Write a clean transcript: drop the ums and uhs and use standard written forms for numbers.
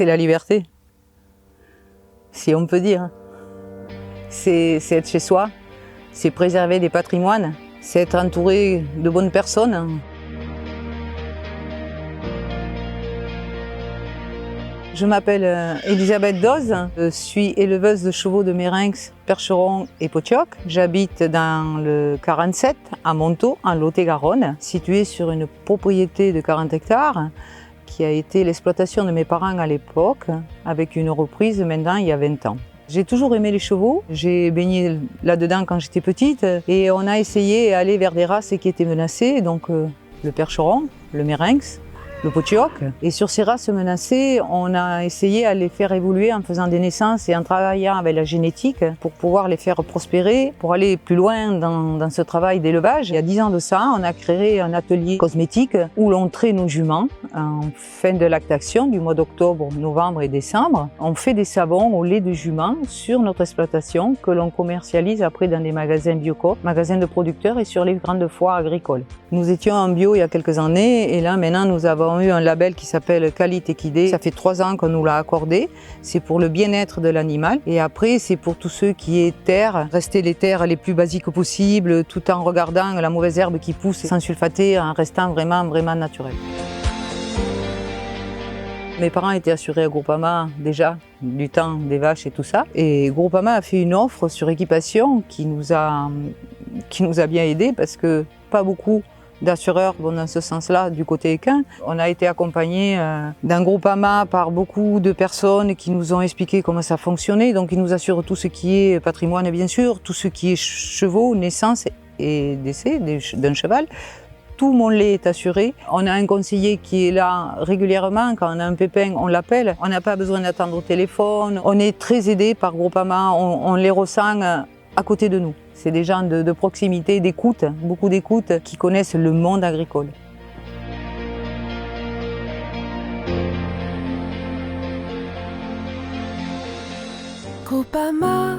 C'est la liberté, si on peut dire. C'est être chez soi, c'est préserver des patrimoines, c'est être entouré de bonnes personnes. Je m'appelle Elisabeth Doz, je suis éleveuse de chevaux de Mérinx, Percheron et Potioc. J'habite dans le 47 à Montaut, en Lot-et-Garonne, situé sur une propriété de 40 hectares qui a été l'exploitation de mes parents à l'époque, avec une reprise maintenant il y a 20 ans. J'ai toujours aimé les chevaux, j'ai baigné là-dedans quand j'étais petite et on a essayé d'aller vers des races qui étaient menacées, donc le Percheron, le Mérinx, le Potioc. Et sur ces races menacées, on a essayé à les faire évoluer en faisant des naissances et en travaillant avec la génétique pour pouvoir les faire prospérer, pour aller plus loin dans ce travail d'élevage. Il y a 10 ans de ça, on a créé un atelier cosmétique où l'on traite nos juments en fin de lactation du mois d'octobre, novembre et décembre. On fait des savons au lait de jument sur notre exploitation que l'on commercialise après dans des magasins Biocoop, magasins de producteurs et sur les grandes foires agricoles. Nous étions en bio il y a quelques années et là maintenant nous avons eu un label qui s'appelle Qualité Équidé. Ça fait 3 ans qu'on nous l'a accordé. C'est pour le bien-être de l'animal. Et après, c'est pour tous ceux qui est terre, rester les terres les plus basiques possibles, tout en regardant la mauvaise herbe qui pousse sans sulfater, en restant vraiment naturel. Mes parents étaient assurés à Groupama déjà, du temps des vaches et tout ça. Et Groupama a fait une offre sur équipation qui nous a bien aidés parce que pas beaucoup d'assureurs vont dans ce sens-là du côté équin. On a été accompagnés d'un Groupama par beaucoup de personnes qui nous ont expliqué comment ça fonctionnait. Donc ils nous assurent tout ce qui est patrimoine bien sûr, tout ce qui est chevaux, naissance et décès d'un cheval. Tout mon lait est assuré. On a un conseiller qui est là régulièrement. Quand on a un pépin, on l'appelle. On n'a pas besoin d'attendre au téléphone. On est très aidé par Groupama. On les ressent à côté de nous. C'est des gens de proximité, d'écoute, beaucoup d'écoute, qui connaissent le monde agricole. Groupama.